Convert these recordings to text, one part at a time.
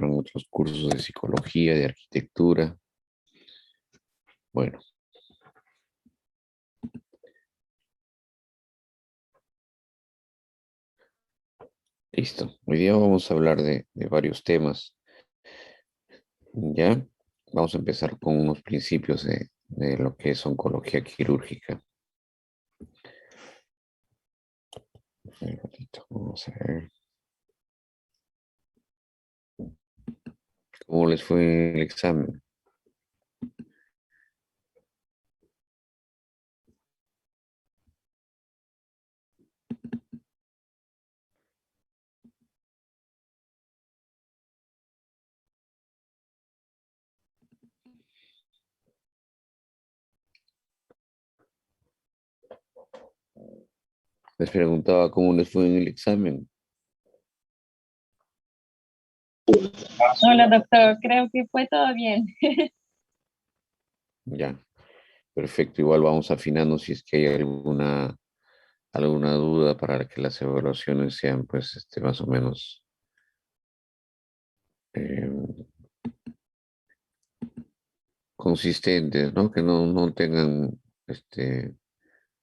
habrán otros cursos de psicología, de arquitectura. Bueno. Listo. Hoy día vamos a hablar de varios temas. ¿Ya? Vamos a empezar con unos principios de lo que es oncología quirúrgica. Un ratito, vamos a ver. ¿Cómo les fue el examen? Les preguntaba cómo les fue en el examen. Hola, doctor. Creo que fue todo bien. Ya, perfecto. Igual vamos afinando si es que hay alguna duda para que las evaluaciones sean, pues, más o menos eh, consistentes, ¿no? Que no tengan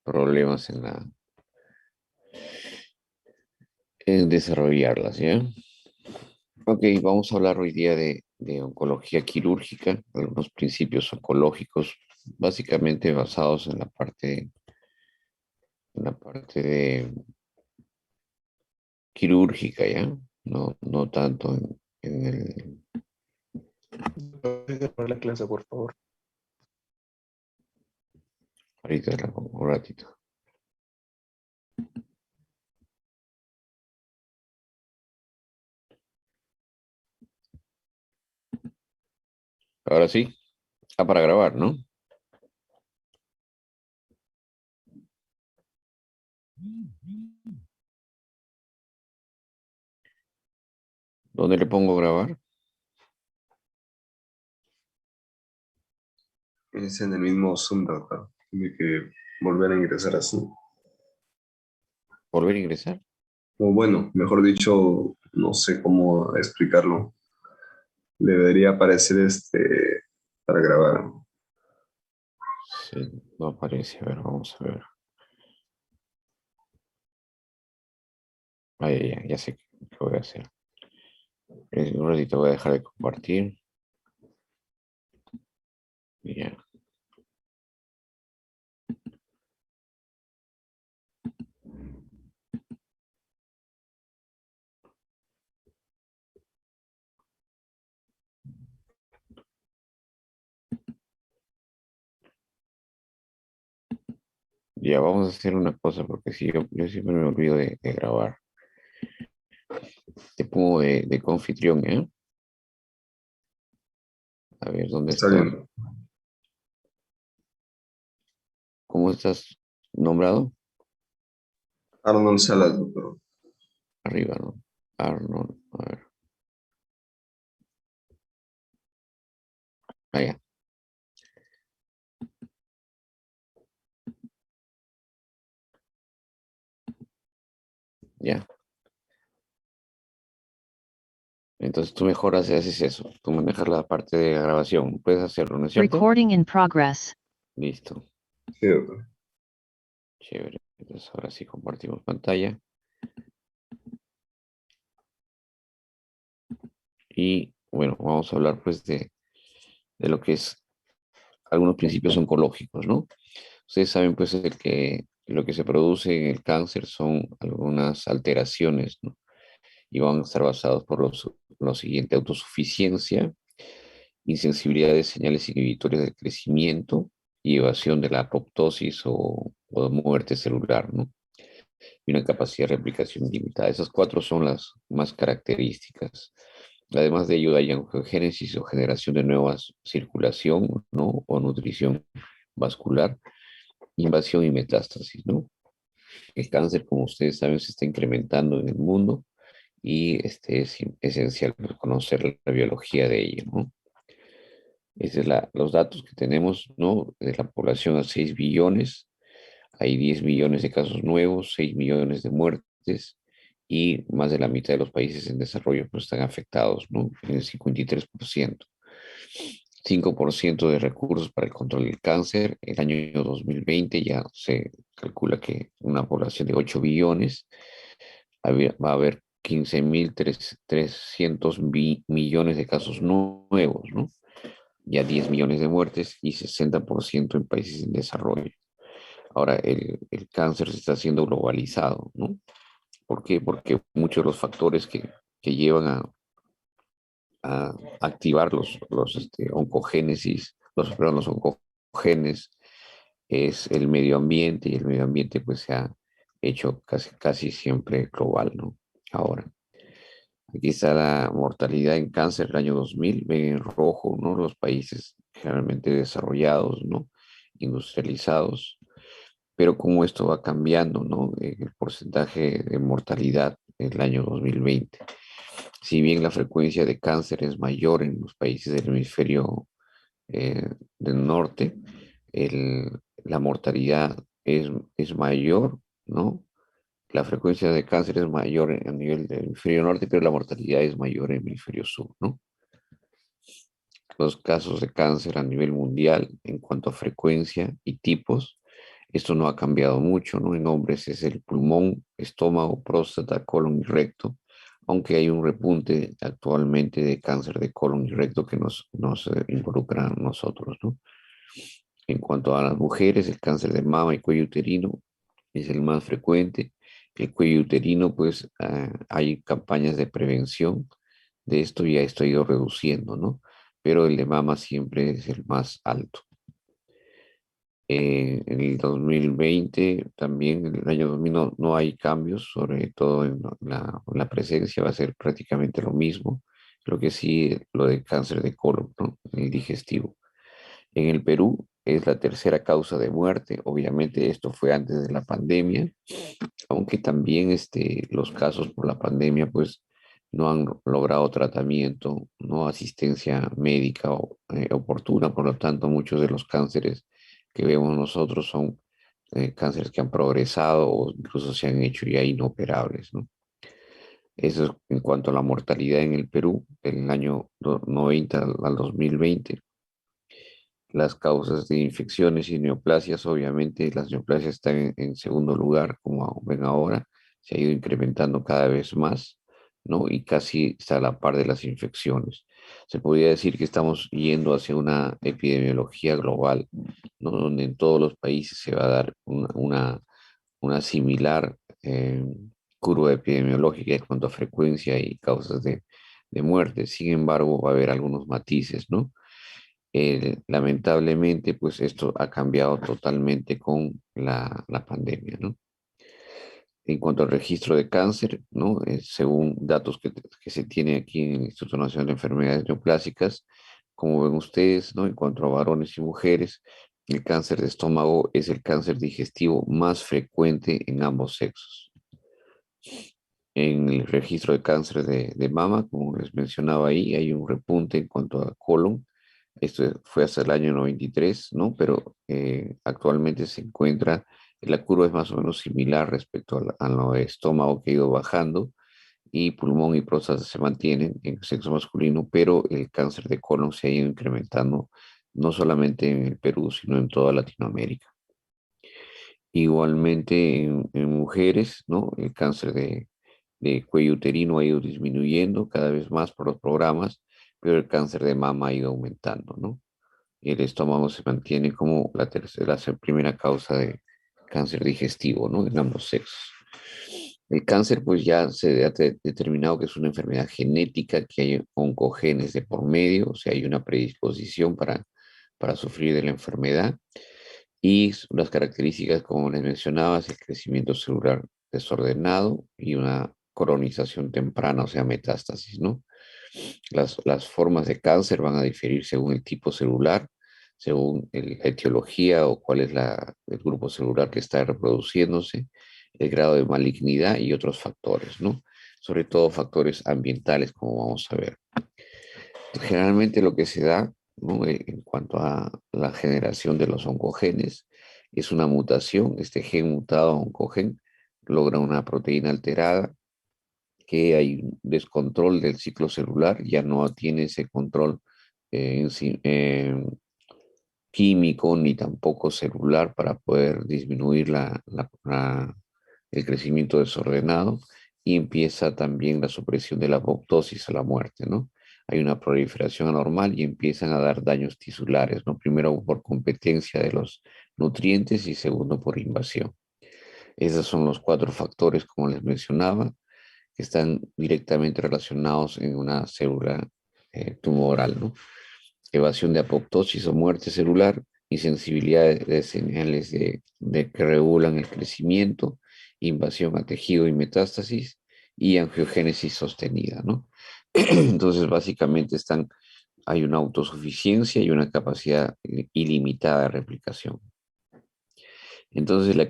problemas en desarrollarlas, ¿ya? Ok, vamos a hablar hoy día de oncología quirúrgica, algunos principios oncológicos, básicamente basados en la parte de quirúrgica, ¿ya? No tanto en el... Por la clase, por favor. Ahorita un ratito. Ahora sí, está para grabar, ¿no? ¿Dónde le pongo grabar? Es en el mismo Zoom, doctor. Tiene que volver a ingresar así. ¿Volver a ingresar? O bueno, mejor dicho, no sé cómo explicarlo. Debería aparecer para grabar. Sí, no aparece. A ver, vamos a ver. Ya sé qué voy a hacer. Un ratito voy a dejar de compartir. Y ya. Ya, vamos a hacer una cosa, porque si yo siempre me olvido de grabar. Te pongo de confitrión, ¿eh? A ver, ¿dónde Está estás? bien. ¿Cómo estás nombrado? Arnold Salas, doctor. Arriba, ¿no? Arnold, a ver. Allá, ya. Entonces tú mejor haces eso. Tú manejas la parte de grabación. Puedes hacerlo, ¿no es cierto? Recording in progress. Listo. Sí, doctor. Chévere. Entonces ahora sí compartimos pantalla. Y bueno, vamos a hablar pues de lo que es algunos principios oncológicos, ¿no? Ustedes saben pues que lo que se produce en el cáncer son algunas alteraciones, ¿no? Y van a estar basados por lo siguiente: autosuficiencia, insensibilidad de señales inhibitorias del crecimiento y evasión de la apoptosis o muerte celular, ¿no? Y una capacidad de replicación limitada. Esas cuatro son las más características. Además de ello, hay angiogénesis o generación de nuevas circulación, ¿no? O nutrición vascular, invasión y metástasis, ¿no? El cáncer, como ustedes saben, se está incrementando en el mundo y es esencial conocer la biología de ello, ¿no? Esos son los datos que tenemos, ¿no? De la población a 6 billones, hay 10 millones de casos nuevos, 6 millones de muertes y más de la mitad de los países en desarrollo pues están afectados, ¿no? En el 53%. 5% de recursos para el control del cáncer. El año 2020 ya se calcula que una población de 8 billones va a haber 15.300 millones de casos nuevos, ¿no? Ya 10 millones de muertes y 60% en países en desarrollo. Ahora, el cáncer se está haciendo globalizado, ¿no? ¿Por qué? Porque muchos de los factores que llevan a activar los oncogénesis, perdón, los oncogenes, es el medio ambiente, y el medio ambiente pues se ha hecho casi siempre global, ¿no? Ahora, aquí está la mortalidad en cáncer del año 2000, ven en rojo, ¿no? Los países generalmente desarrollados, ¿no? Industrializados, pero como esto va cambiando, ¿no? El porcentaje de mortalidad en el año 2020. Si bien la frecuencia de cáncer es mayor en los países del hemisferio del norte, la mortalidad es mayor, ¿no? La frecuencia de cáncer es mayor a nivel del hemisferio norte, pero la mortalidad es mayor en el hemisferio sur, ¿no? Los casos de cáncer a nivel mundial en cuanto a frecuencia y tipos, esto no ha cambiado mucho, ¿no? En hombres es el pulmón, estómago, próstata, colon y recto, aunque hay un repunte actualmente de cáncer de colon y recto que nos involucra a nosotros, ¿no? En cuanto a las mujeres, el cáncer de mama y cuello uterino es el más frecuente. El cuello uterino, pues hay campañas de prevención de esto y esto ha ido reduciendo, ¿no? Pero el de mama siempre es el más alto. En el 2020, también en el año 2000 no hay cambios, sobre todo en la presencia, va a ser prácticamente lo mismo. Lo que sí, lo de cáncer de colon, ¿no? El digestivo. En el Perú es la tercera causa de muerte. Obviamente esto fue antes de la pandemia, aunque también los casos por la pandemia pues no han logrado tratamiento, no asistencia médica oportuna. Por lo tanto, muchos de los cánceres que vemos nosotros son cánceres que han progresado o incluso se han hecho ya inoperables, ¿no? Eso es en cuanto a la mortalidad en el Perú, del año 90 al 2020. Las causas de infecciones y neoplasias, obviamente las neoplasias están en segundo lugar, como ven ahora, se ha ido incrementando cada vez más, ¿no? Y casi está a la par de las infecciones. Se podría decir que estamos yendo hacia una epidemiología global, ¿no? Donde en todos los países se va a dar una similar curva epidemiológica en cuanto a frecuencia y causas de muerte. Sin embargo, va a haber algunos matices, ¿no? Lamentablemente, pues esto ha cambiado totalmente con la pandemia, ¿no? En cuanto al registro de cáncer, ¿no? Según datos que se tiene aquí en el Instituto Nacional de Enfermedades Neoplásicas, como ven ustedes, ¿no? En cuanto a varones y mujeres, el cáncer de estómago es el cáncer digestivo más frecuente en ambos sexos. En el registro de cáncer de mama, como les mencionaba ahí, hay un repunte en cuanto a colon. Esto fue hasta el año 93, ¿no? Pero actualmente se encuentra, la curva es más o menos similar respecto a lo de estómago que ha ido bajando y pulmón y próstata se mantienen en el sexo masculino, pero el cáncer de colon se ha ido incrementando no solamente en el Perú, sino en toda Latinoamérica. Igualmente en mujeres, ¿no? El cáncer de cuello uterino ha ido disminuyendo cada vez más por los programas, pero el cáncer de mama ha ido aumentando, ¿no? Y el estómago se mantiene como la primera causa de cáncer digestivo, ¿no? En ambos sexos. El cáncer, pues ya se ha determinado que es una enfermedad genética, que hay oncogenes de por medio, o sea, hay una predisposición para sufrir de la enfermedad. Y las características, como les mencionaba, es el crecimiento celular desordenado y una colonización temprana, o sea, metástasis, ¿no? Las formas de cáncer van a diferir según el tipo celular, según la etiología o cuál es el grupo celular que está reproduciéndose, el grado de malignidad y otros factores, ¿no? Sobre todo factores ambientales, como vamos a ver. Generalmente lo que se da, ¿no? En cuanto a la generación de los oncogenes es una mutación. Este gen mutado, oncogen, logra una proteína alterada que hay un descontrol del ciclo celular, ya no tiene ese control químico ni tampoco celular para poder disminuir el crecimiento desordenado, y empieza también la supresión de la apoptosis a la muerte, ¿no? Hay una proliferación anormal y empiezan a dar daños tisulares, ¿no? Primero por competencia de los nutrientes y segundo por invasión. Esos son los cuatro factores, como les mencionaba, que están directamente relacionados en una célula tumoral, ¿no? Evasión de apoptosis o muerte celular, insensibilidad de señales de que regulan el crecimiento, invasión a tejido y metástasis, y angiogénesis sostenida, ¿no? Entonces, básicamente hay una autosuficiencia y una capacidad ilimitada de replicación. Entonces, la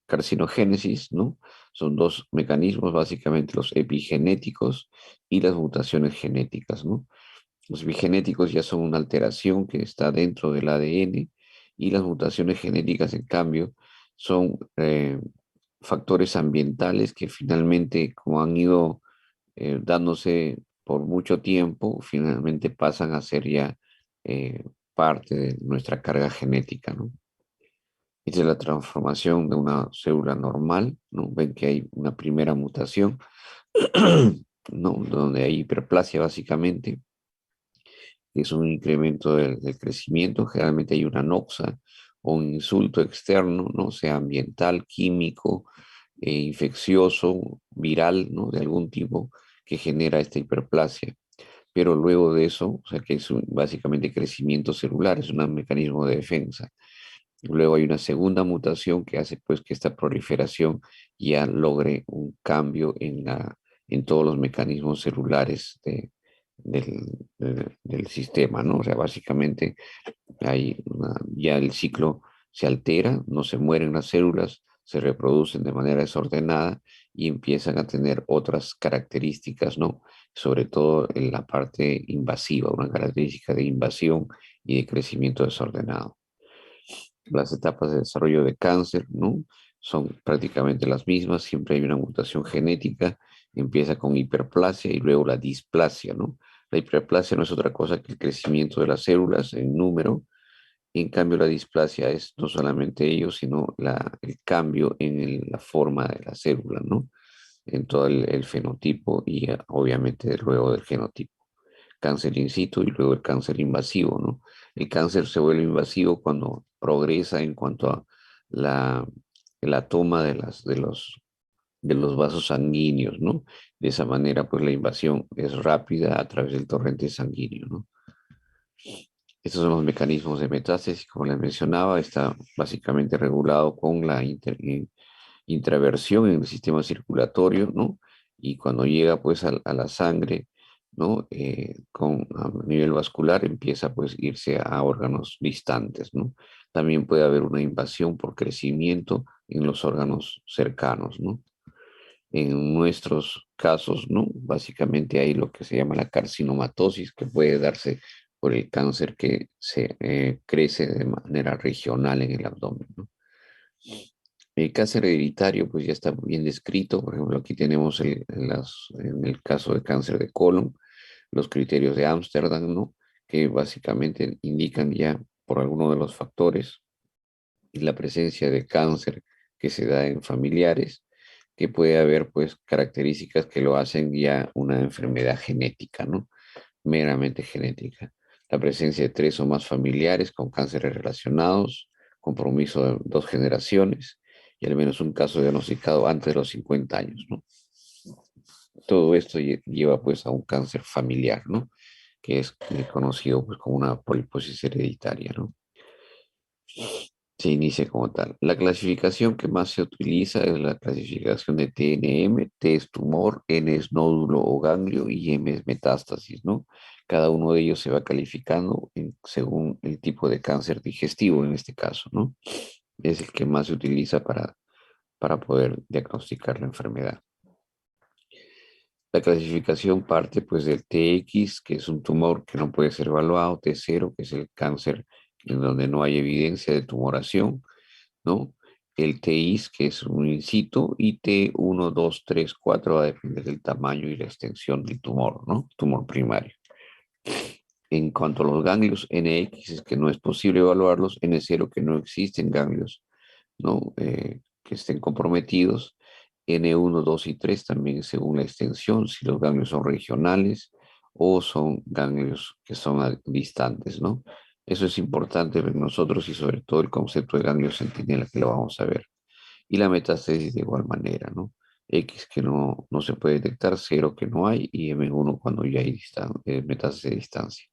carcinogénesis, ¿no? Son dos mecanismos, básicamente los epigenéticos y las mutaciones genéticas, ¿no? Los epigenéticos ya son una alteración que está dentro del ADN, y las mutaciones genéticas, en cambio, son factores ambientales que finalmente, como han ido dándose por mucho tiempo, finalmente pasan a ser ya eh, parte de nuestra carga genética, ¿no? Esta es la transformación de una célula normal, ¿no? Ven que hay una primera mutación, ¿no? Donde hay hiperplasia básicamente, que es un incremento del crecimiento. Generalmente hay una noxa o un insulto externo, ¿no? Sea ambiental, químico, infeccioso, viral, ¿no? De algún tipo, que genera esta hiperplasia. Pero luego de eso, o sea que es básicamente crecimiento celular, es un mecanismo de defensa. Luego hay una segunda mutación que hace pues que esta proliferación ya logre un cambio en todos los mecanismos celulares del sistema, ¿no? O sea, básicamente ya el ciclo se altera, no se mueren las células, se reproducen de manera desordenada y empiezan a tener otras características, ¿no? Sobre todo en la parte invasiva, una característica de invasión y de crecimiento desordenado. Las etapas de desarrollo de cáncer, ¿no? Son prácticamente las mismas, siempre hay una mutación genética, empieza con hiperplasia y luego la displasia, ¿no? La hiperplasia no es otra cosa que el crecimiento de las células en número. En cambio, la displasia es no solamente ello, sino el cambio en la forma de la célula, ¿no? En todo el fenotipo y obviamente luego del genotipo. Cáncer in situ y luego el cáncer invasivo, ¿no? El cáncer se vuelve invasivo cuando progresa en cuanto a la, la toma de los vasos sanguíneos, ¿no? De esa manera, pues la invasión es rápida a través del torrente sanguíneo, ¿no? Estos son los mecanismos de metástasis, como les mencionaba, está básicamente regulado con la intraversión en el sistema circulatorio, ¿no? Y cuando llega pues a la sangre, ¿no? A nivel vascular empieza pues irse a órganos distantes, ¿no? También puede haber una invasión por crecimiento en los órganos cercanos, ¿no? En nuestros casos, ¿no? Básicamente hay lo que se llama la carcinomatosis, que puede darse por el cáncer que se crece de manera regional en el abdomen, ¿no? El cáncer hereditario, pues ya está bien descrito. Por ejemplo, aquí tenemos en el caso de cáncer de colon, los criterios de Ámsterdam, ¿no? Que básicamente indican ya por alguno de los factores la presencia de cáncer que se da en familiares, que puede haber pues características que lo hacen ya una enfermedad genética, ¿no? Meramente genética. La presencia de 3 o más familiares con cánceres relacionados, compromiso de 2 generaciones y al menos un caso diagnosticado antes de los 50 años, ¿no? Todo esto lleva pues a un cáncer familiar, ¿no? Que es conocido pues como una poliposis hereditaria, ¿no? Se inicia como tal. La clasificación que más se utiliza es la clasificación de TNM. T es tumor, N es nódulo o ganglio y M es metástasis, ¿no? Cada uno de ellos se va calificando según el tipo de cáncer digestivo en este caso, ¿no? Es el que más se utiliza para poder diagnosticar la enfermedad. La clasificación parte pues del TX, que es un tumor que no puede ser evaluado, T0, que es el cáncer en donde no hay evidencia de tumoración, ¿no? el TIS, que es un in situ, y T1, 2, 3, 4 va a depender del tamaño y la extensión del tumor, ¿no? Tumor primario. En cuanto a los ganglios NX, es que no es posible evaluarlos, N0 que no existen ganglios, ¿no? Que estén comprometidos, N1, 2 y 3 también según la extensión, si los ganglios son regionales o son ganglios que son distantes, ¿no? Eso es importante ver nosotros y sobre todo el concepto de ganglio centinela que lo vamos a ver. Y la metástasis de igual manera, ¿no? X que no se puede detectar, 0 que no hay y M1 cuando ya hay metástasis de distancia.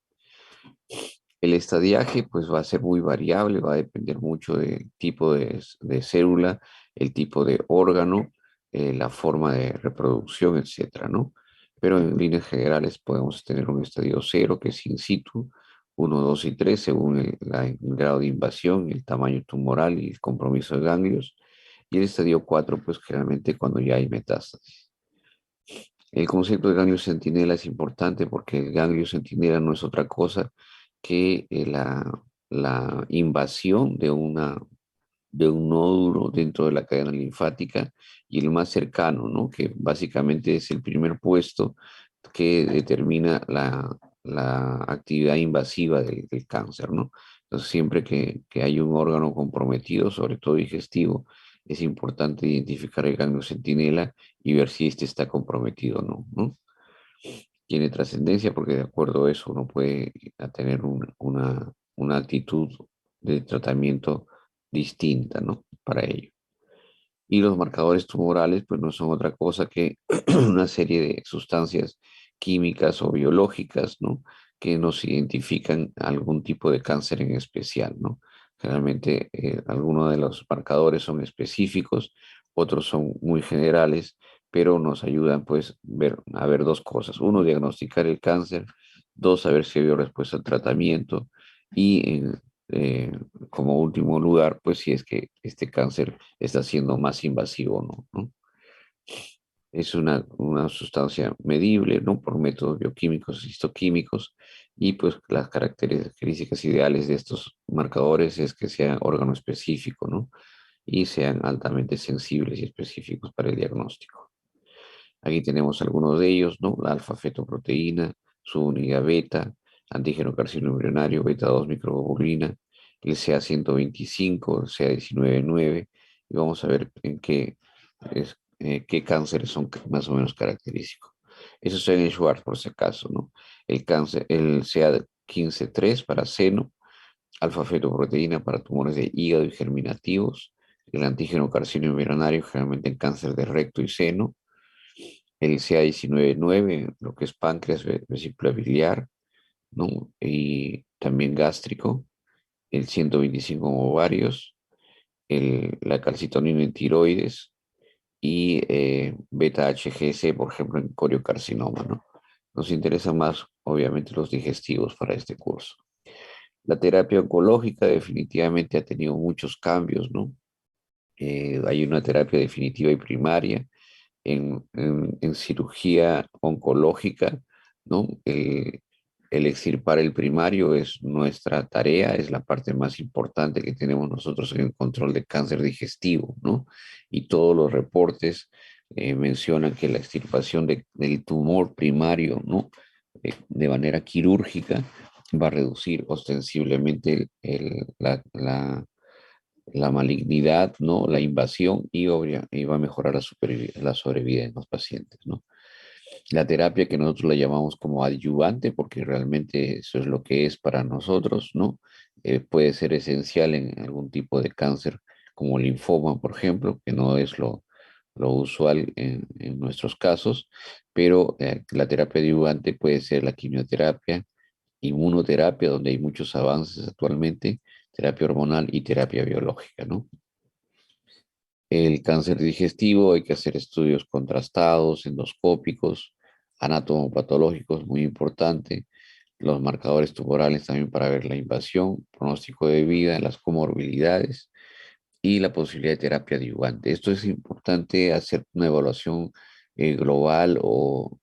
El estadiaje pues va a ser muy variable, va a depender mucho del tipo de célula, el tipo de órgano, la forma de reproducción, etcétera, ¿no? Pero en líneas generales podemos tener un estadio 0 que es in situ, 1, 2 y 3 según el grado de invasión, el tamaño tumoral y el compromiso de ganglios. Y el estadio 4 pues generalmente cuando ya hay metástasis. El concepto de ganglio centinela es importante porque el ganglio centinela no es otra cosa que la invasión de un nódulo dentro de la cadena linfática y el más cercano, ¿no? Que básicamente es el primer puesto que determina la actividad invasiva del cáncer, ¿no? Entonces, siempre que hay un órgano comprometido, sobre todo digestivo, es importante identificar el ganglio centinela y ver si este está comprometido o no, ¿no? Tiene trascendencia porque de acuerdo a eso uno puede tener una actitud de tratamiento distinta, ¿no? Para ello. Y los marcadores tumorales, pues no son otra cosa que una serie de sustancias químicas o biológicas, ¿no? Que nos identifican algún tipo de cáncer en especial, ¿no? Generalmente algunos de los marcadores son específicos, otros son muy generales, pero nos ayudan pues a ver dos cosas. Uno, diagnosticar el cáncer. Dos, saber si hay respuesta al tratamiento. Y eh, como último lugar, pues si es que este cáncer está siendo más invasivo o no, ¿no? Es una sustancia medible, ¿no? Por métodos bioquímicos, histoquímicos, y pues las características ideales de estos marcadores es que sean órgano específico, ¿no? Y sean altamente sensibles y específicos para el diagnóstico. Aquí tenemos algunos de ellos, ¿no? La alfa-fetoproteína, su unidad beta, antígeno carcinoma embrionario, beta 2 microglobulina, el CA125, el CA19-9, y vamos a ver qué cánceres son más o menos característicos. Eso es en el Schwartz, por si acaso, ¿no? El CA15-3 para seno, alfa-fetoproteína para tumores de hígado y germinativos, el antígeno carcinoma embrionario, generalmente en cáncer de recto y seno, el CA19-9, lo que es páncreas, vesícula biliar, ¿no? Y también gástrico, el 125 en ovarios, la calcitonina en tiroides y beta-HGC, por ejemplo, en coriocarcinoma, ¿no? Nos interesan más, obviamente, los digestivos para este curso. La terapia oncológica definitivamente ha tenido muchos cambios, ¿no? Hay una terapia definitiva y primaria en cirugía oncológica, ¿no? El extirpar el primario es nuestra tarea, es la parte más importante que tenemos nosotros en el control de cáncer digestivo, ¿no? Y todos los reportes mencionan que la extirpación del tumor primario, ¿no? De manera quirúrgica va a reducir ostensiblemente la malignidad, ¿no? La invasión y va a mejorar la sobrevivencia en los pacientes, ¿no? La terapia que nosotros la llamamos como adyuvante, porque realmente eso es lo que es para nosotros, ¿no? Puede ser esencial en algún tipo de cáncer, como linfoma, por ejemplo, que no es lo usual en nuestros casos, pero la terapia adyuvante puede ser la quimioterapia, inmunoterapia, donde hay muchos avances actualmente, terapia hormonal y terapia biológica, ¿no? El cáncer digestivo hay que hacer estudios contrastados, endoscópicos, anatomopatológicos, muy importante. Los marcadores tumorales también para ver la invasión, pronóstico de vida, las comorbilidades y la posibilidad de terapia adyuvante. Esto es importante hacer una evaluación global o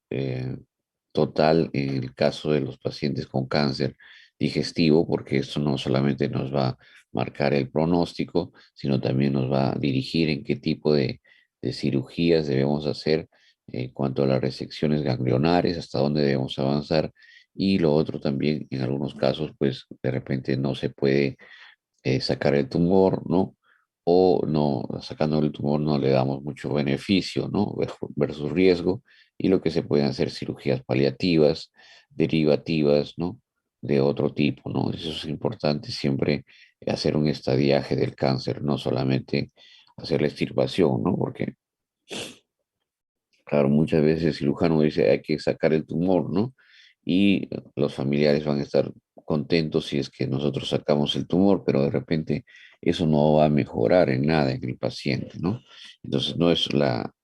total en el caso de los pacientes con cáncer digestivo, porque esto no solamente nos va marcar el pronóstico, sino también nos va a dirigir en qué tipo de cirugías debemos hacer en cuanto a las resecciones ganglionares, hasta dónde debemos avanzar. Y lo otro también, en algunos casos, pues de repente no se puede sacar el tumor, ¿no? O no, sacando el tumor no le damos mucho beneficio, ¿no? Versus riesgo. Y lo que se pueden hacer cirugías paliativas, derivativas, ¿no? De otro tipo, ¿no? Eso es importante siempre hacer un estadiaje del cáncer, no solamente hacer la extirpación, ¿no? Porque, claro, muchas veces el cirujano dice hay que sacar el tumor, ¿no? Y los familiares van a estar contentos si es que nosotros sacamos el tumor, pero de repente eso no va a mejorar en nada en el paciente, ¿no? Entonces no es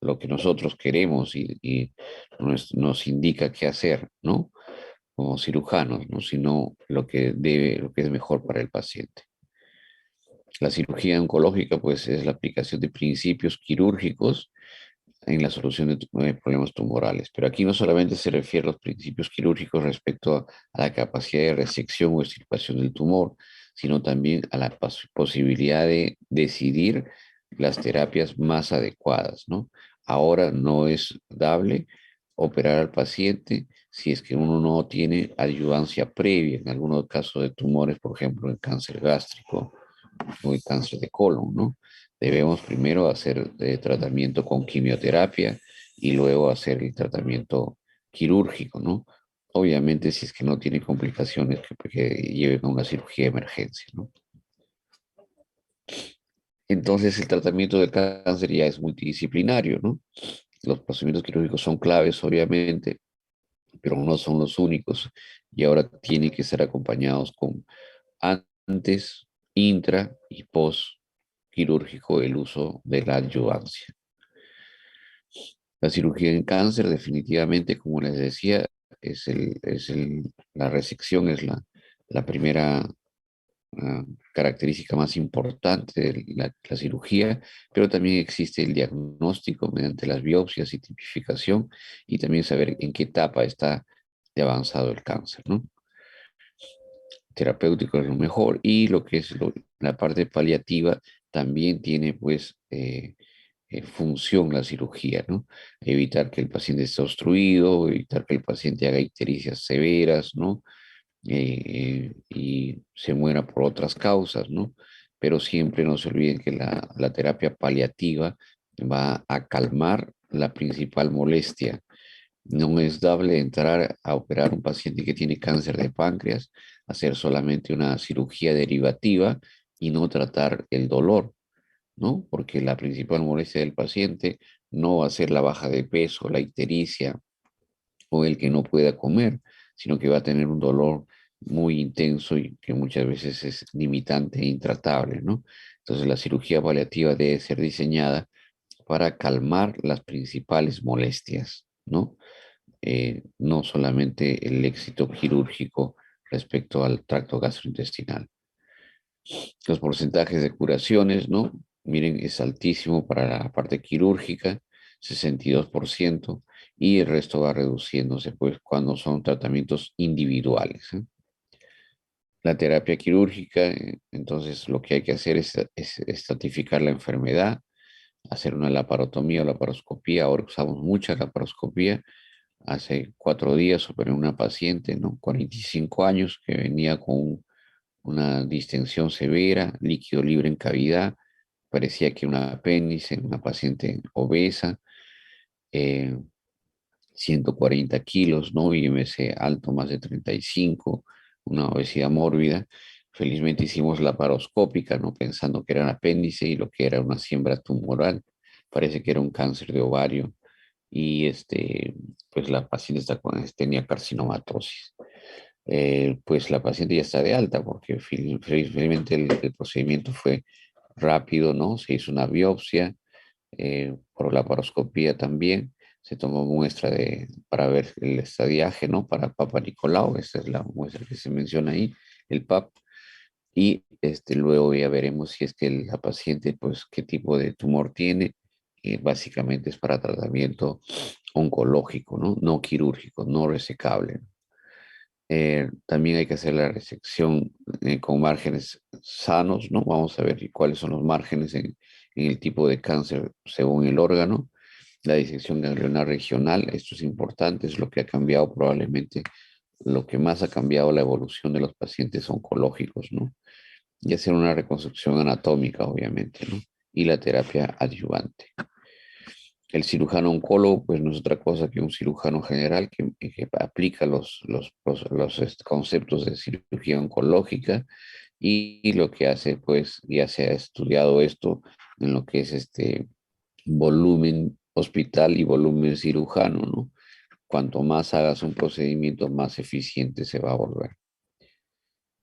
lo que nosotros queremos y nos indica qué hacer, ¿no? Como cirujanos, ¿no? Sino lo que es mejor para el paciente. La cirugía oncológica, pues, es la aplicación de principios quirúrgicos en la solución de problemas tumorales. Pero aquí no solamente se refiere a los principios quirúrgicos respecto a la capacidad de resección o extirpación del tumor, sino también a la posibilidad de decidir las terapias más adecuadas, ¿no? Ahora no es dable operar al paciente si es que uno no tiene adyuvancia previa, en algunos casos de tumores, por ejemplo, el cáncer gástrico o el cáncer de colon, ¿no? Debemos primero hacer tratamiento con quimioterapia y luego hacer el tratamiento quirúrgico, ¿no? Obviamente si es que no tiene complicaciones que lleven a una cirugía de emergencia, ¿no? Entonces el tratamiento del cáncer ya es multidisciplinario, ¿no? Los procedimientos quirúrgicos son claves, obviamente, pero no son los únicos y ahora tienen que ser acompañados con antes, intra y post quirúrgico el uso de la adyuvancia. La cirugía en cáncer definitivamente, como les decía, la resección es la primera característica más importante de la cirugía, pero también existe el diagnóstico mediante las biopsias y tipificación y también saber en qué etapa está de avanzado el cáncer, ¿no? Terapéutico es lo mejor y lo que es la parte paliativa también tiene pues función la cirugía, ¿no? Evitar que el paciente esté obstruido, evitar que el paciente haga ictericias severas, ¿no? Y se muera por otras causas, ¿no? Pero siempre no se olviden que la terapia paliativa va a calmar la principal molestia. No es dable entrar a operar un paciente que tiene cáncer de páncreas, hacer solamente una cirugía derivativa y no tratar el dolor, ¿no? Porque la principal molestia del paciente no va a ser la baja de peso, la ictericia o el que no pueda comer, sino que va a tener un dolor muy intenso y que muchas veces es limitante e intratable, ¿no? Entonces la cirugía paliativa debe ser diseñada para calmar las principales molestias, ¿no? No solamente el éxito quirúrgico respecto al tracto gastrointestinal. Los porcentajes de curaciones, ¿no? Miren, es altísimo para la parte quirúrgica, 62%, y el resto va reduciéndose, pues, cuando son tratamientos individuales, ¿eh? La terapia quirúrgica, entonces, lo que hay que hacer es estratificar la enfermedad, hacer una laparotomía o laparoscopía. Ahora usamos mucha laparoscopía. Hace 4 días operé una paciente, ¿no? 45 años, que venía con una distensión severa, líquido libre en cavidad, parecía que un apéndice, una paciente obesa, eh, 140 kilos, ¿no? IMC alto, más de 35, una obesidad mórbida. Felizmente hicimos la paroscópica, ¿no? Pensando que era un apéndice y lo que era una siembra tumoral. Parece que era un cáncer de ovario y pues la paciente tenía carcinomatosis. Pues la paciente ya está de alta porque felizmente el procedimiento fue rápido, ¿no? Se hizo una biopsia, por la paroscopía también, se tomó muestra para ver el estadiaje, ¿no? Para Papa Nicolau, esta es la muestra que se menciona ahí, el PAP, y luego ya veremos si es que la paciente, pues, qué tipo de tumor tiene, básicamente es para tratamiento oncológico, ¿no? No quirúrgico, no resecable. También hay que hacer la resección con márgenes sanos, ¿no? Vamos a ver cuáles son los márgenes en el tipo de cáncer según el órgano. La disección ganglionar regional, esto es importante, es lo que ha cambiado probablemente, lo que más ha cambiado la evolución de los pacientes oncológicos, ¿no? Y hacer una reconstrucción anatómica, obviamente, ¿no? Y la terapia adyuvante. El cirujano oncólogo, pues no es otra cosa que un cirujano general que aplica los conceptos de cirugía oncológica y lo que hace, pues ya se ha estudiado esto en lo que es este volumen hospital y volumen cirujano, ¿no? Cuanto más hagas un procedimiento, más eficiente se va a volver.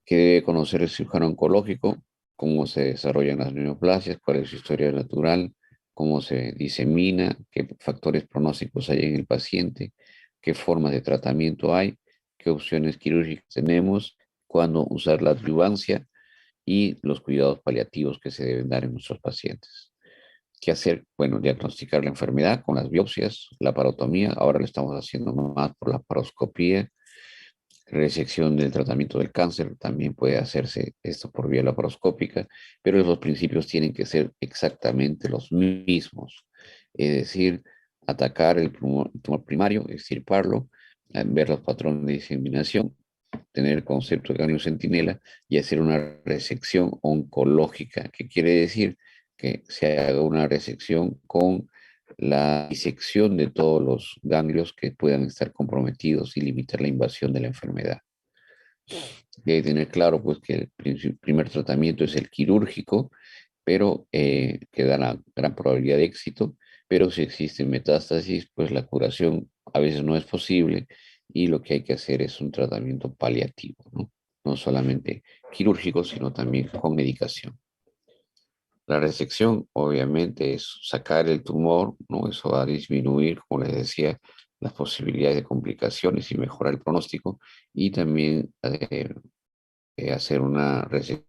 ¿Qué debe conocer el cirujano oncológico? Cómo se desarrollan las neoplasias, cuál es su historia natural, cómo se disemina, qué factores pronósticos hay en el paciente, qué formas de tratamiento hay, qué opciones quirúrgicas tenemos, cuándo usar la adyuvancia y los cuidados paliativos que se deben dar en nuestros pacientes. ¿Qué hacer? Bueno, diagnosticar la enfermedad con las biopsias, la parotomía, ahora lo estamos haciendo más por la paroscopía, resección del tratamiento del cáncer, también puede hacerse esto por vía laparoscópica, pero los principios tienen que ser exactamente los mismos, es decir, atacar el tumor primario, extirparlo, ver los patrones de diseminación, tener el concepto de ganglio centinela y hacer una resección oncológica, que quiere decir que se haga una resección con la disección de todos los ganglios que puedan estar comprometidos y limitar la invasión de la enfermedad. Y hay que tener claro pues que el primer tratamiento es el quirúrgico, pero que da una gran probabilidad de éxito, pero si existe metástasis, pues la curación a veces no es posible y lo que hay que hacer es un tratamiento paliativo, ¿no? No solamente quirúrgico, sino también con medicación. La resección, obviamente, es sacar el tumor, ¿no? Eso va a disminuir, como les decía, las posibilidades de complicaciones y mejorar el pronóstico. Y también hacer una resección.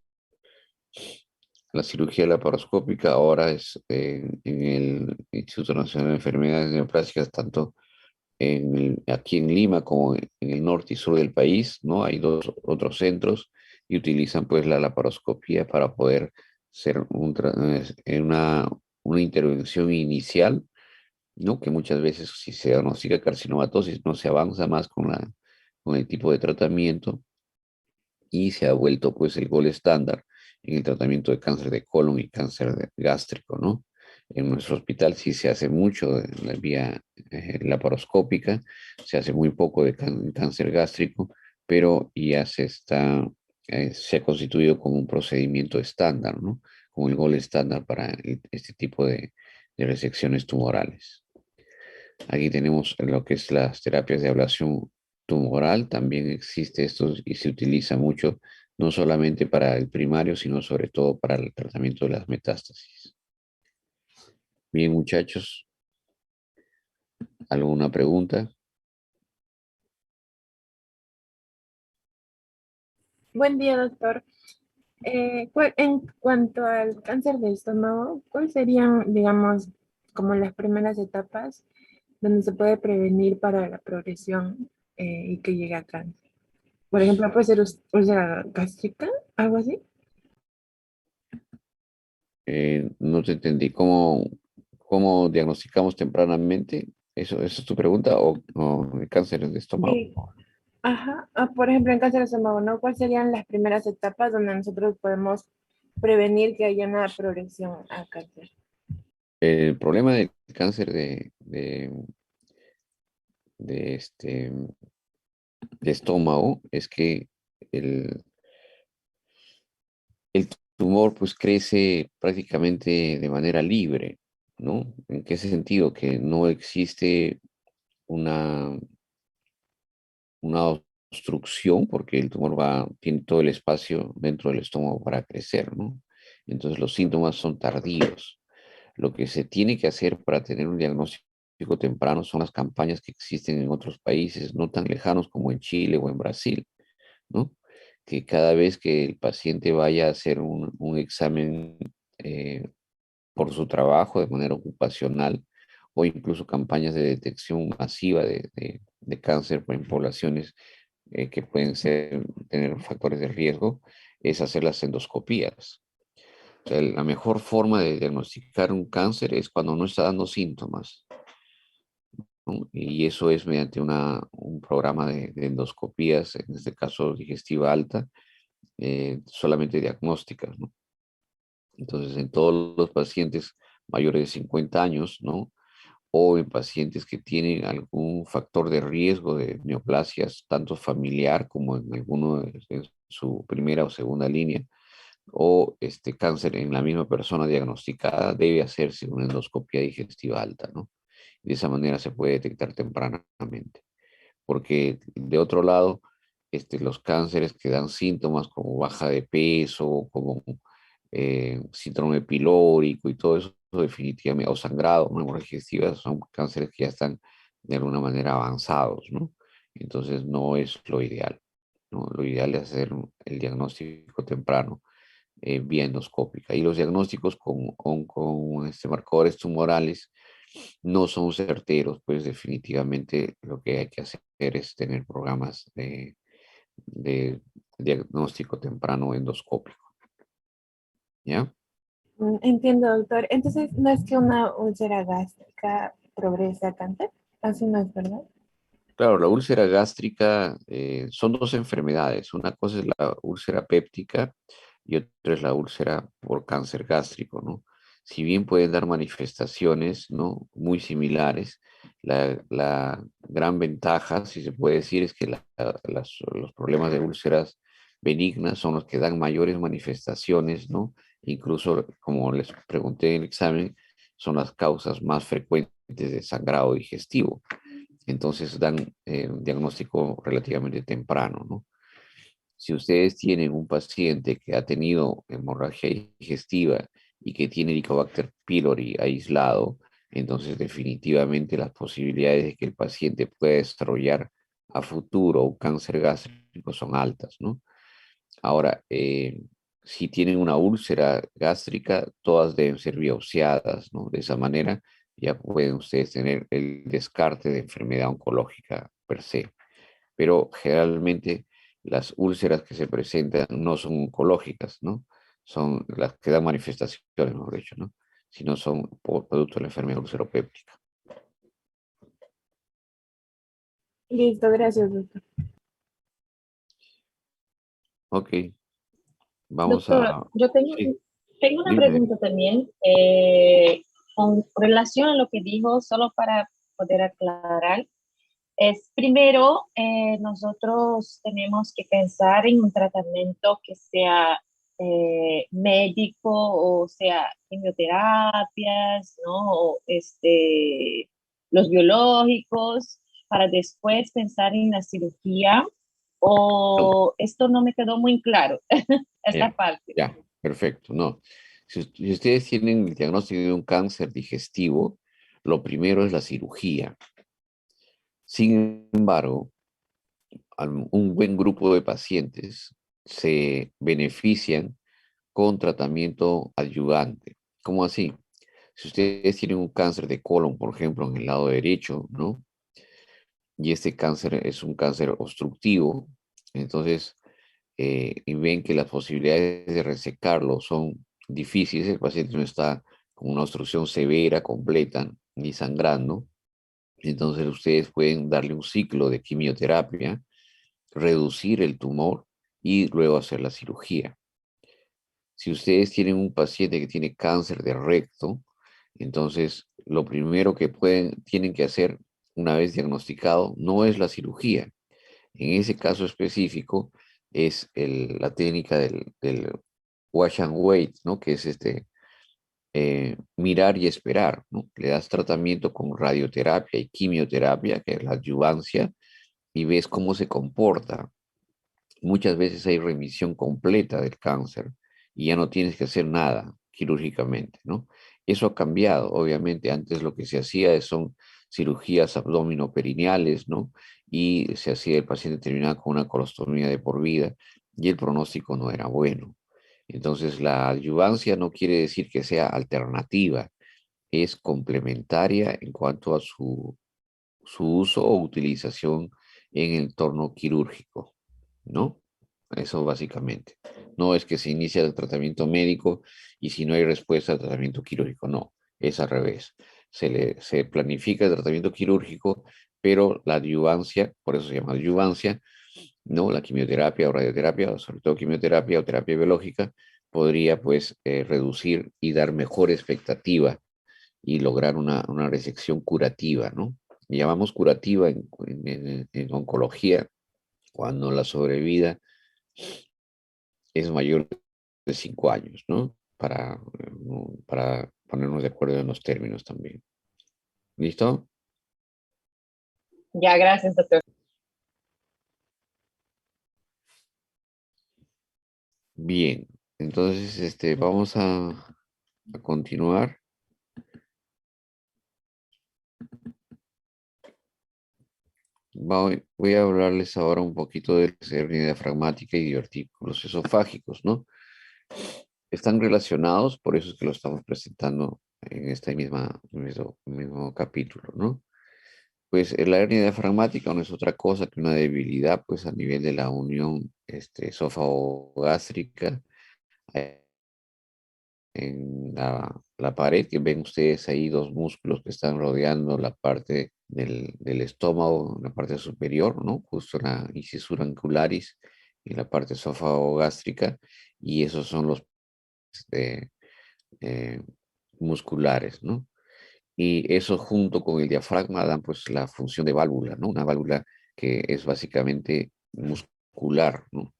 La cirugía laparoscópica ahora es en el Instituto Nacional de Enfermedades Neoplásicas, tanto aquí en Lima como en el norte y sur del país, ¿no? Hay dos otros centros y utilizan pues la laparoscopía para poder hacer una intervención inicial, ¿no? Que muchas veces si se diagnostica carcinomatosis no se avanza más con el tipo de tratamiento y se ha vuelto pues el gol estándar en el tratamiento de cáncer de colon y cáncer gástrico, ¿no? En nuestro hospital sí se hace mucho de la vía laparoscópica, se hace muy poco de cáncer gástrico, pero ya se ha constituido como un procedimiento estándar, ¿no? Como el gol estándar para este tipo de resecciones tumorales. Aquí tenemos lo que es las terapias de ablación tumoral, también existe esto y se utiliza mucho, no solamente para el primario, sino sobre todo para el tratamiento de las metástasis. Bien, muchachos, ¿alguna pregunta? Buen día, doctor. En cuanto al cáncer de estómago, ¿cuáles serían, digamos, como las primeras etapas donde se puede prevenir para la progresión y que llegue a cáncer? Por ejemplo, puede ser úlcera gástrica, algo así. No te entendí. ¿Cómo diagnosticamos tempranamente? ¿Eso es tu pregunta? ¿O el cáncer de estómago? Sí. Ajá. Por ejemplo, en cáncer de estómago, ¿no? ¿Cuáles serían las primeras etapas donde nosotros podemos prevenir que haya una progresión a cáncer? El problema del cáncer de estómago es que el, el tumor pues crece prácticamente de manera libre, ¿no? ¿En qué sentido? Que no existe una, una obstrucción porque el tumor tiene todo el espacio dentro del estómago para crecer, ¿no? Entonces los síntomas son tardíos. Lo que se tiene que hacer para tener un diagnóstico temprano son las campañas que existen en otros países, no tan lejanos como en Chile o en Brasil, ¿no? Que cada vez que el paciente vaya a hacer un examen eh, por su trabajo de manera ocupacional o incluso campañas de detección masiva de cáncer en poblaciones que pueden tener factores de riesgo, es hacer las endoscopías. O sea, la mejor forma de diagnosticar un cáncer es cuando no está dando síntomas, ¿no? Y eso es mediante un programa de endoscopías, en este caso digestiva alta, solamente diagnósticas, ¿no? Entonces, en todos los pacientes mayores de 50 años, ¿no? O en pacientes que tienen algún factor de riesgo de neoplasias, tanto familiar como en en su primera o segunda línea, o este cáncer en la misma persona diagnosticada, debe hacerse una endoscopia digestiva alta, ¿no? De esa manera se puede detectar tempranamente. Porque de otro lado, los cánceres que dan síntomas como baja de peso, como síndrome pilórico y todo eso, definitivamente, o sangrado, una hemorragia digestiva, son cánceres que ya están de alguna manera avanzados, ¿no? Entonces no es lo ideal, ¿no? Lo ideal es hacer el diagnóstico temprano vía endoscópica. Y los diagnósticos con marcadores tumorales no son certeros, pues definitivamente lo que hay que hacer es tener programas de diagnóstico temprano endoscópico. ¿Ya? Entiendo, doctor. Entonces, ¿no es que una úlcera gástrica progresa a cáncer? Así no es, ¿verdad? Claro, la úlcera gástrica son dos enfermedades. Una cosa es la úlcera péptica y otra es la úlcera por cáncer gástrico, ¿no? Si bien pueden dar manifestaciones, ¿no? Muy similares, la gran ventaja, si se puede decir, es que los problemas de úlceras benignas son los que dan mayores manifestaciones, ¿no? Incluso, como les pregunté en el examen, son las causas más frecuentes de sangrado digestivo. Entonces dan un diagnóstico relativamente temprano, ¿no? Si ustedes tienen un paciente que ha tenido hemorragia digestiva y que tiene Helicobacter pylori aislado, entonces definitivamente las posibilidades de que el paciente pueda desarrollar a futuro un cáncer gástrico son altas, ¿no? Ahora, si tienen una úlcera gástrica, todas deben ser biopsiadas, ¿no? De esa manera ya pueden ustedes tener el descarte de enfermedad oncológica per se. Pero generalmente las úlceras que se presentan no son oncológicas, ¿no? Son las que dan manifestaciones, mejor dicho, ¿no? Sino son por producto de la enfermedad ulceropéptica. Listo, gracias, doctor. Ok, vamos Doctor, a... yo Sí, tengo una dime. pregunta también con relación a lo que dijo, solo para poder aclarar. Es primero, nosotros tenemos que pensar en un tratamiento que sea médico, o sea, quimioterapias, ¿no? O los biológicos, para después pensar en la cirugía. No, O esto no me quedó muy claro, esta ya, parte. ya, perfecto. No, si ustedes tienen el diagnóstico de un cáncer digestivo, lo primero es la cirugía. Sin embargo, un buen grupo de pacientes se benefician con tratamiento adyuvante. ¿Cómo así? Si ustedes tienen un cáncer de colon, por ejemplo, en el lado derecho, ¿no? Y este cáncer es un cáncer obstructivo, entonces, y ven que las posibilidades de resecarlo son difíciles, el paciente no está con una obstrucción severa, completa, ni sangrando, entonces ustedes pueden darle un ciclo de quimioterapia, reducir el tumor y luego hacer la cirugía. Si ustedes tienen un paciente que tiene cáncer de recto, entonces lo primero que tienen que hacer una vez diagnosticado no es la cirugía. En ese caso específico es la técnica del wash and wait, ¿no? Que es mirar y esperar, ¿no? Le das tratamiento con radioterapia y quimioterapia, que es la adyuvancia, y ves cómo se comporta. Muchas veces hay remisión completa del cáncer y ya no tienes que hacer nada quirúrgicamente, ¿no? Eso ha cambiado, obviamente. Antes lo que se hacía son cirugías abdominoperineales, ¿no? Y se hacía, el paciente terminaba con una colostomía de por vida y el pronóstico no era bueno. Entonces, la adyuvancia no quiere decir que sea alternativa, es complementaria en cuanto a su uso o utilización en el entorno quirúrgico, ¿no? Eso básicamente. No es que se inicia el tratamiento médico y si no hay respuesta al tratamiento quirúrgico, no, es al revés. Se planifica el tratamiento quirúrgico, pero la adyuvancia, por eso se llama adyuvancia, ¿no? La quimioterapia o radioterapia, o sobre todo quimioterapia o terapia biológica, podría pues reducir y dar mejor expectativa y lograr una resección curativa, ¿no? Llamamos curativa en oncología cuando la sobrevida es mayor de 5 años, ¿no? Para ponernos de acuerdo en los términos también. ¿Listo? Ya, gracias, doctor. Bien, entonces vamos a continuar. Voy a hablarles ahora un poquito de la hernia diafragmática y divertículos esofágicos, ¿no? Están relacionados, por eso es que lo estamos presentando en este mismo capítulo, ¿no? Pues la hernia diafragmática no es otra cosa que una debilidad, pues a nivel de la unión esófago-gástrica en la pared, que ven ustedes ahí dos músculos que están rodeando la parte del estómago, la parte superior, ¿no? Justo la incisura ancularis y la parte esófago-gástrica, y esos son los eh, eh, musculares, ¿no? Y eso junto con el diafragma dan pues la función de válvula, ¿no? Una válvula que es básicamente muscular, ¿no?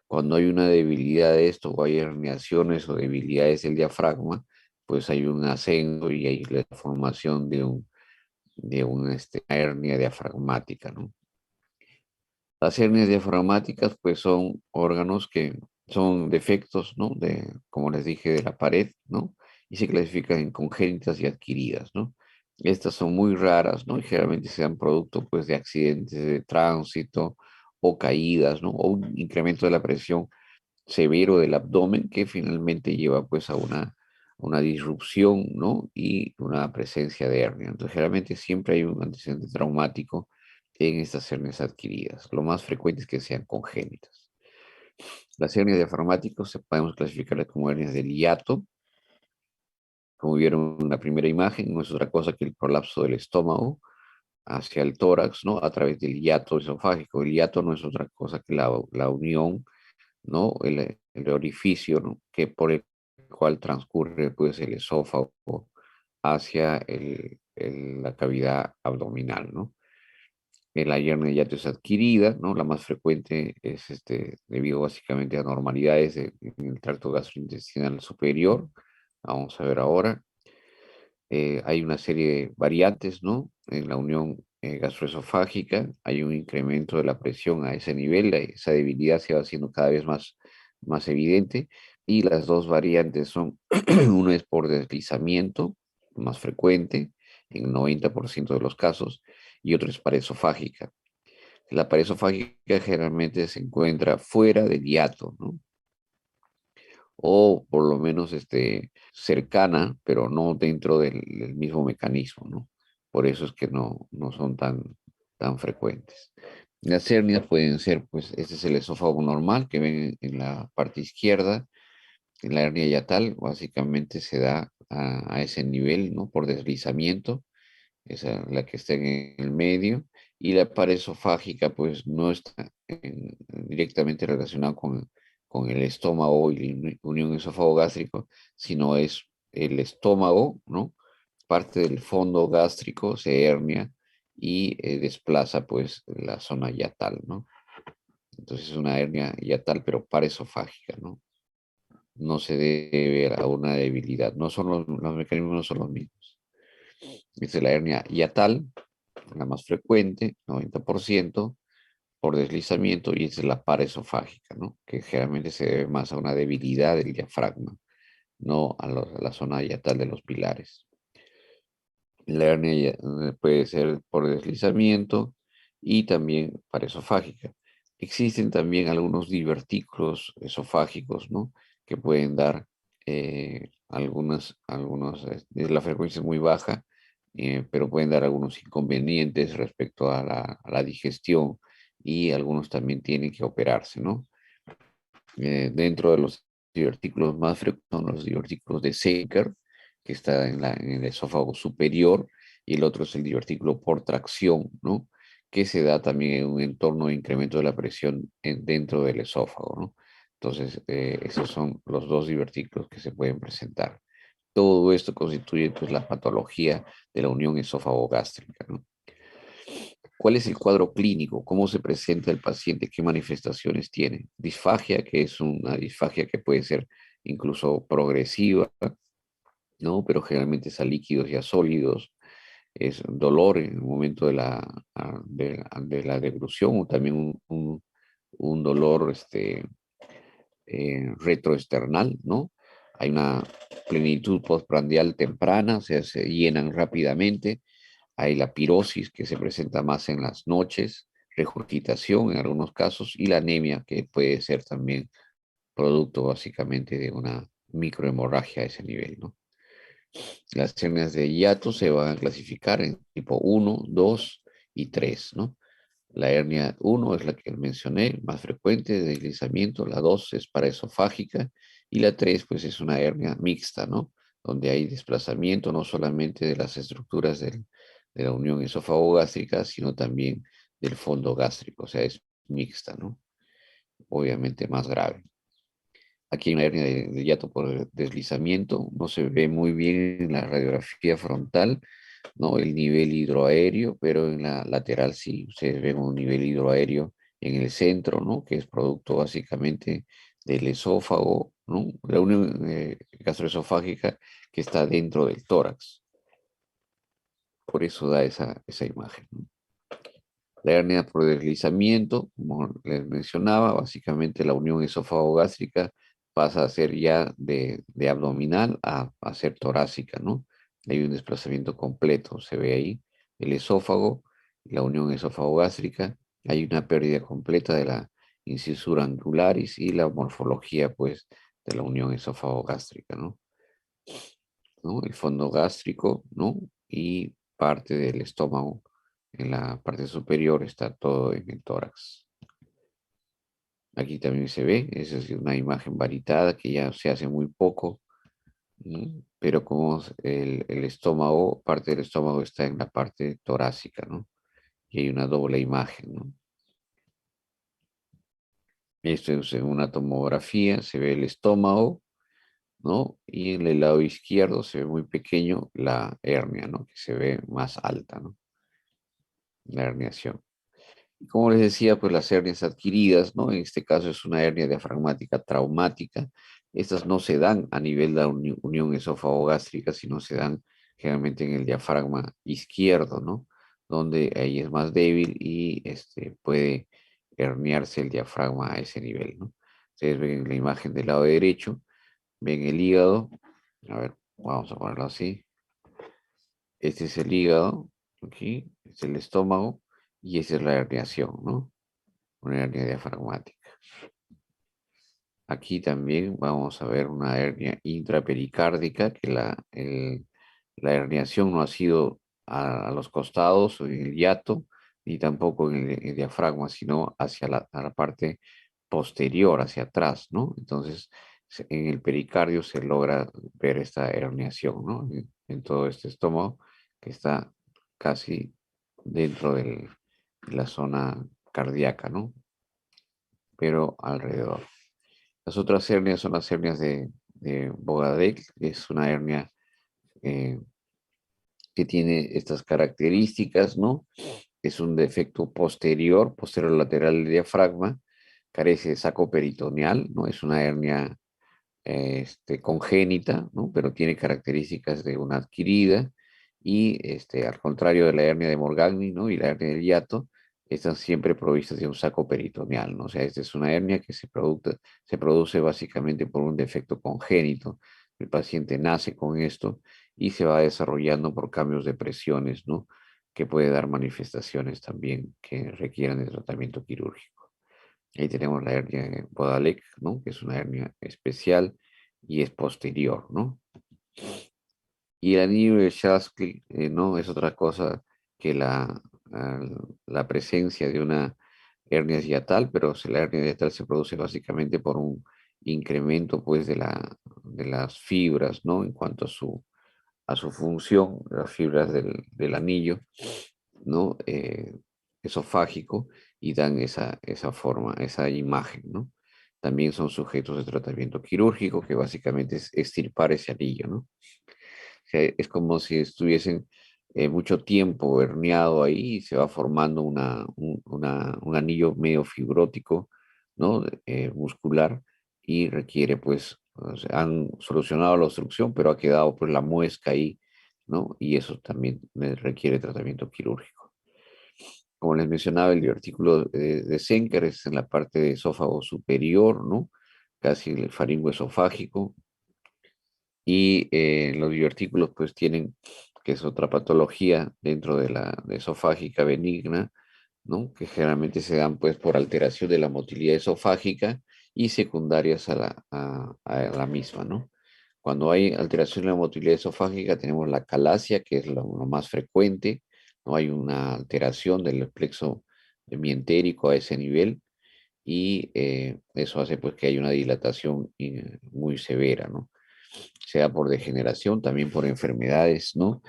Cuando hay una debilidad de esto o hay herniaciones o debilidades del diafragma, pues hay un ascenso y hay la formación de una hernia diafragmática, ¿no? Las hernias diafragmáticas pues son órganos que son defectos, ¿no? Como les dije, de la pared, ¿no? Y se clasifican en congénitas y adquiridas, ¿no? Estas son muy raras, ¿no? Y generalmente se dan producto pues de accidentes de tránsito o caídas, ¿no? O un incremento de la presión severo del abdomen que finalmente lleva pues a una disrupción, ¿no? Y una presencia de hernia. Entonces, generalmente siempre hay un antecedente traumático en estas hernias adquiridas. Lo más frecuente es que sean congénitas. Las hernias diafragmáticas se podemos clasificar como hernias del hiato. Como vieron en la primera imagen, no es otra cosa que el prolapso del estómago hacia el tórax, ¿no? A través del hiato esofágico. El hiato no es otra cosa que la unión, ¿no? El orificio, ¿no? Que por el cual transcurre pues el esófago hacia la cavidad abdominal, ¿no? La hernia hiato es adquirida, ¿no? La más frecuente es debido básicamente a anormalidades en el tracto gastrointestinal superior. Vamos a ver ahora. Hay una serie de variantes, ¿no? En la unión gastroesofágica hay un incremento de la presión a ese nivel, esa debilidad se va haciendo cada vez más evidente y las dos variantes son, uno es por deslizamiento, más frecuente, en el 90% de los casos, y otro es pared esofágica. La pared esofágica generalmente se encuentra fuera del hiato, ¿no? O por lo menos cercana, pero no dentro del mismo mecanismo, ¿no? Por eso es que no son tan frecuentes. Las hernias pueden ser, pues, este es el esófago normal que ven en la parte izquierda, en la hernia yatal, básicamente se da a ese nivel, ¿no? Por deslizamiento, esa la que está en el medio, y la pared esofágica, pues, no está directamente relacionada con el estómago y la unión esófago-gástrico, sino es el estómago, ¿no? Parte del fondo gástrico se hernia y desplaza, pues, la zona yatal, ¿no? Entonces es una hernia yatal, pero paraesofágica, ¿no? No se debe a una debilidad, no son los mecanismos no son los mismos. Esta es la hernia yatal, la más frecuente, 90%, por deslizamiento, y esa es la paraesofágica, ¿no? Que generalmente se debe más a una debilidad del diafragma, no a la zona yatal de los pilares. La hernia puede ser por deslizamiento y también paraesofágica. Existen también algunos divertículos esofágicos, ¿no? Que pueden dar la frecuencia es muy baja, pero pueden dar algunos inconvenientes respecto a la digestión y algunos también tienen que operarse, ¿no? Dentro de los divertículos más frecuentes son los divertículos de Secker, que está en el esófago superior, y el otro es el divertículo por tracción, ¿no? Que se da también en un entorno de incremento de la presión dentro del esófago, ¿no? Entonces, esos son los dos divertículos que se pueden presentar. Todo esto constituye pues, la patología de la unión esófago-gástrica, ¿no? ¿Cuál es el cuadro clínico? ¿Cómo se presenta el paciente? ¿Qué manifestaciones tiene? Disfagia, que es una disfagia que puede ser incluso progresiva, ¿no? Pero generalmente es a líquidos y a sólidos. Es dolor en el momento de la deglución o también un dolor retroesternal, ¿no? Hay una plenitud postprandial temprana, o sea, se llenan rápidamente. Hay la pirosis que se presenta más en las noches, regurgitación en algunos casos y la anemia que puede ser también producto básicamente de una microhemorragia a ese nivel, ¿no? Las hernias de hiato se van a clasificar en tipo 1, 2 y 3, ¿no? La hernia 1 es la que mencioné, más frecuente de deslizamiento, la 2 es paraesofágica y la 3 pues es una hernia mixta, ¿no? Donde hay desplazamiento no solamente de las estructuras de la unión esófago-gástrica, sino también del fondo gástrico, o sea, es mixta, ¿no? Obviamente más grave. Aquí hay una hernia de hiato por deslizamiento, no se ve muy bien en la radiografía frontal, ¿no? El nivel hidroaéreo, pero en la lateral sí, ustedes ven un nivel hidroaéreo en el centro, ¿no? Que es producto básicamente del esófago, ¿no? La unión gastroesofágica que está dentro del tórax. Por eso da esa imagen, ¿no? La hernia por deslizamiento, como les mencionaba, básicamente la unión esófago-gástrica pasa a ser ya de abdominal a ser torácica, ¿no? Hay un desplazamiento completo, se ve ahí el esófago, la unión esófago-gástrica, hay una pérdida completa de la incisura angularis y la morfología, pues, de la unión esófago-gástrica, ¿no? ¿No? El fondo gástrico, ¿no? Y parte del estómago en la parte superior está todo en el tórax. Aquí también se ve, esa es una imagen varitada que ya se hace muy poco, ¿no? Pero como el estómago, parte del estómago está en la parte torácica, ¿no? Y hay una doble imagen, ¿no? Esto es en una tomografía, se ve el estómago, ¿no? Y en el lado izquierdo se ve muy pequeño la hernia, ¿no? Que se ve más alta, ¿no? La herniación. Como les decía, pues las hernias adquiridas, ¿no? En este caso es una hernia diafragmática traumática. Estas no se dan a nivel de la unión esófago-gástrica, sino se dan generalmente en el diafragma izquierdo, ¿no? Donde ahí es más débil y puede herniarse el diafragma a ese nivel, ¿no? Ustedes ven en la imagen del lado derecho, ven el hígado. A ver, vamos a ponerlo así. Este es el hígado, aquí, este es el estómago y esa es la herniación, ¿no? Una hernia diafragmática. Aquí también vamos a ver una hernia intrapericárdica, que la herniación no ha sido a los costados o en el hiato, ni tampoco en el diafragma, sino hacia a la parte posterior, hacia atrás, ¿no? Entonces, en el pericardio se logra ver esta herniación, ¿no? En todo este estómago que está casi dentro de la zona cardíaca, ¿no? Pero alrededor. Las otras hernias son las hernias de Bogadec, que es una hernia eh, que tiene estas características, ¿no? Es un defecto posterior lateral del diafragma, carece de saco peritoneal, ¿no? Es una hernia congénita, ¿no? Pero tiene características de una adquirida y al contrario de la hernia de Morgagni, ¿no? Y la hernia del hiato, están siempre provistas de un saco peritoneal, ¿no? O sea, esta es una hernia que se produce básicamente por un defecto congénito. El paciente nace con esto y se va desarrollando por cambios de presiones, ¿no? Que puede dar manifestaciones también que requieran de tratamiento quirúrgico. Ahí tenemos la hernia de Bodalek, ¿no? Que es una hernia especial y es posterior, ¿no? Y el anillo de Shaskly, ¿no? Es otra cosa que la presencia de una hernia hiatal, pero la hernia hiatal se produce básicamente por un incremento pues de las fibras, ¿no? En cuanto a su función, las fibras del anillo, ¿no? Esofágico, y dan esa forma, esa imagen, ¿no? También son sujetos de tratamiento quirúrgico, que básicamente es extirpar ese anillo, ¿no? O sea, es como si estuviesen mucho tiempo herniado ahí y se va formando un anillo medio fibrótico, ¿no? Muscular, y requiere, pues, o sea, han solucionado la obstrucción, pero ha quedado pues la muesca ahí, ¿no? Y eso también requiere tratamiento quirúrgico. Como les mencionaba, el divertículo de Senker es en la parte de esófago superior, ¿no? Casi el faringo esofágico, y los divertículos pues tienen, que es otra patología dentro de la esofágica benigna, ¿no? Que generalmente se dan pues por alteración de la motilidad esofágica y secundarias a la misma, ¿no? Cuando hay alteración de la motilidad esofágica tenemos la calasia, que es lo más frecuente, ¿no? Hay una alteración del plexo mientérico a ese nivel, y eso hace pues que haya una dilatación muy severa, ¿no? Sea por degeneración, también por enfermedades, ¿no?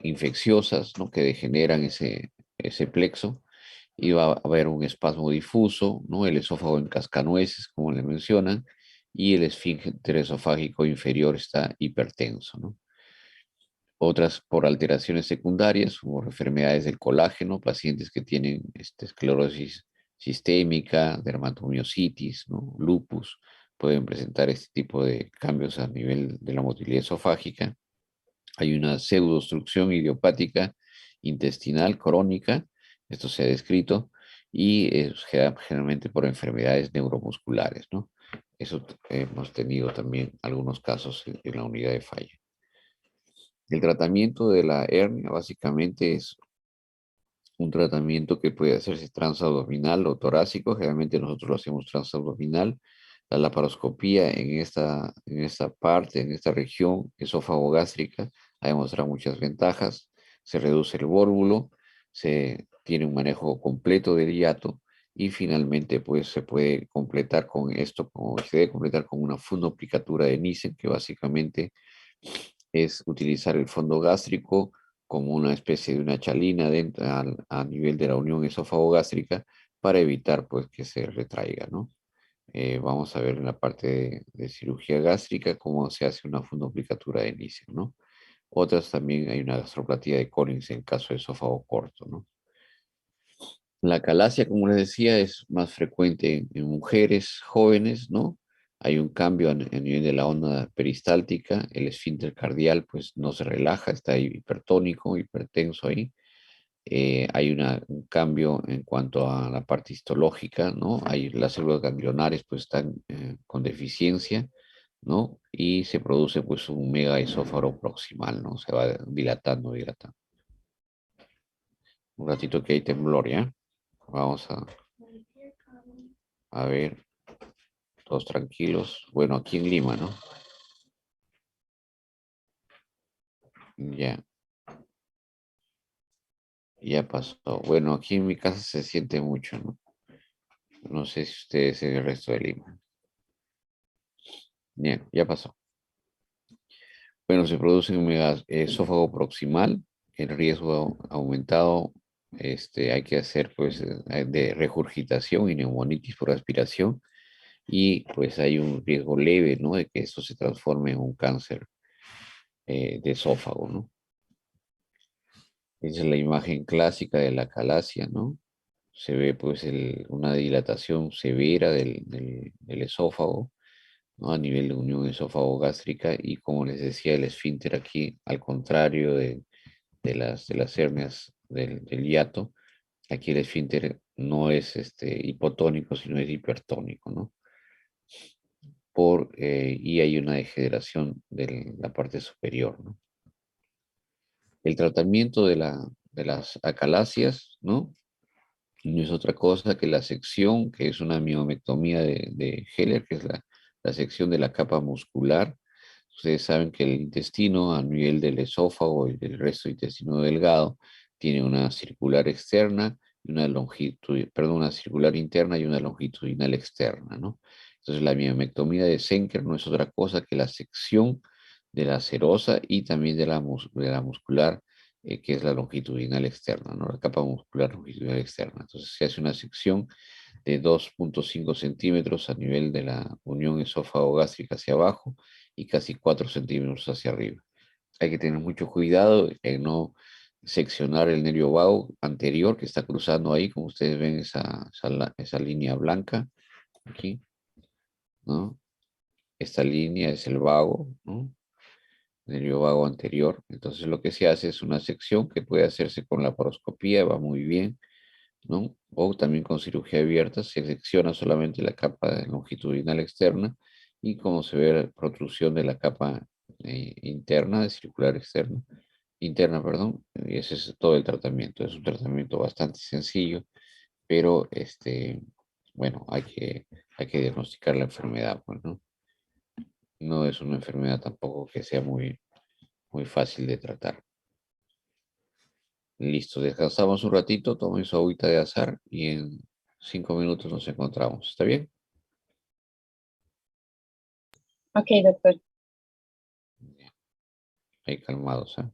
Infecciosas, ¿no? Que degeneran ese plexo, y va a haber un espasmo difuso, ¿no? El esófago en cascanueces, como le mencionan, y el esfínter esofágico inferior está hipertenso, ¿no? Otras por alteraciones secundarias, como enfermedades del colágeno, pacientes que tienen esclerosis sistémica, dermatomiositis, ¿no? Lupus, pueden presentar este tipo de cambios a nivel de la motilidad esofágica. Hay una pseudoobstrucción idiopática intestinal crónica, esto se ha descrito, y generalmente por enfermedades neuromusculares, ¿no? Eso hemos tenido también algunos casos en la unidad de falla. El tratamiento de la hernia básicamente es un tratamiento que puede hacerse transabdominal o torácico. Generalmente nosotros lo hacemos transabdominal. La laparoscopía en esta parte, en esta región esófago-gástrica, ha demostrado muchas ventajas. Se reduce el vórvulo, se tiene un manejo completo del hiato, y finalmente pues se puede completar con esto, como se debe completar con una fundoplicatura de Nissen, que básicamente es utilizar el fondo gástrico como una especie de una chalina a nivel de la unión esófago-gástrica, para evitar pues que se retraiga, ¿no? Vamos a ver en la parte de cirugía gástrica cómo se hace una fundoplicatura de Nissen, ¿no? Otras también hay una gastroplatía de Collins en caso de esófago corto, ¿no? La calasia, como les decía, es más frecuente en mujeres jóvenes, ¿no? Hay un cambio a nivel de la onda peristáltica, el esfínter cardial pues no se relaja, está hipertónico, hipertenso ahí. Hay un cambio en cuanto a la parte histológica, ¿no? Hay las células ganglionares pues están con deficiencia, ¿no? Y se produce pues un megaesófago proximal, ¿no? Se va dilatando, dilatando. Un ratito que hay temblor, ¿ya? Vamos a ver, todos tranquilos. Bueno, aquí en Lima, ¿no? Ya, ya pasó. Bueno, aquí en mi casa se siente mucho, ¿no? No sé si ustedes en el resto de Lima. Bien, ya pasó. Bueno, se produce un esófago proximal, el riesgo aumentado, hay que hacer pues de regurgitación y neumonitis por aspiración, y pues hay un riesgo leve, ¿no? De que esto se transforme en un cáncer de esófago, ¿no? Esa es la imagen clásica de la calasia, ¿no? Se ve pues una dilatación severa del esófago, ¿no? A nivel de unión esófago-gástrica, y como les decía, el esfínter aquí, al contrario de las hernias del hiato, aquí el esfínter no es hipotónico, sino es hipertónico, ¿no? Y hay una degeneración de la parte superior, ¿no? El tratamiento de las acalasias, ¿no? No es otra cosa que la sección, que es una miomectomía de Heller, que es la sección de la capa muscular. Ustedes saben que el intestino, a nivel del esófago y del resto del intestino delgado, tiene una circular externa y una longitud, perdón, una circular interna y una longitudinal externa, ¿no? Entonces la miomectomía de Senker no es otra cosa que la sección de la serosa y también de de la muscular, que es la longitudinal externa, ¿no? La capa muscular longitudinal externa. Entonces se hace una sección de 2,5 centímetros a nivel de la unión esófago-gástrica hacia abajo y casi 4 centímetros hacia arriba. Hay que tener mucho cuidado en no seccionar el nervio vago anterior que está cruzando ahí, como ustedes ven esa línea blanca aquí, ¿no? Esta línea es el vago, ¿no? Nervio vago anterior. Entonces lo que se hace es una sección que puede hacerse con la laparoscopía, va muy bien, ¿no? O también con cirugía abierta, se secciona solamente la capa longitudinal externa y como se ve la protrusión de la capa interna, de circular externa, interna, perdón, y ese es todo el tratamiento. Es un tratamiento bastante sencillo, pero bueno, hay que diagnosticar la enfermedad, pues, ¿no? No es una enfermedad tampoco que sea muy fácil de tratar. Listo, descansamos un ratito, tomen su agüita de azar y en 5 minutos nos encontramos. ¿Está bien? Ok, doctor. Ahí calmados, ¿eh?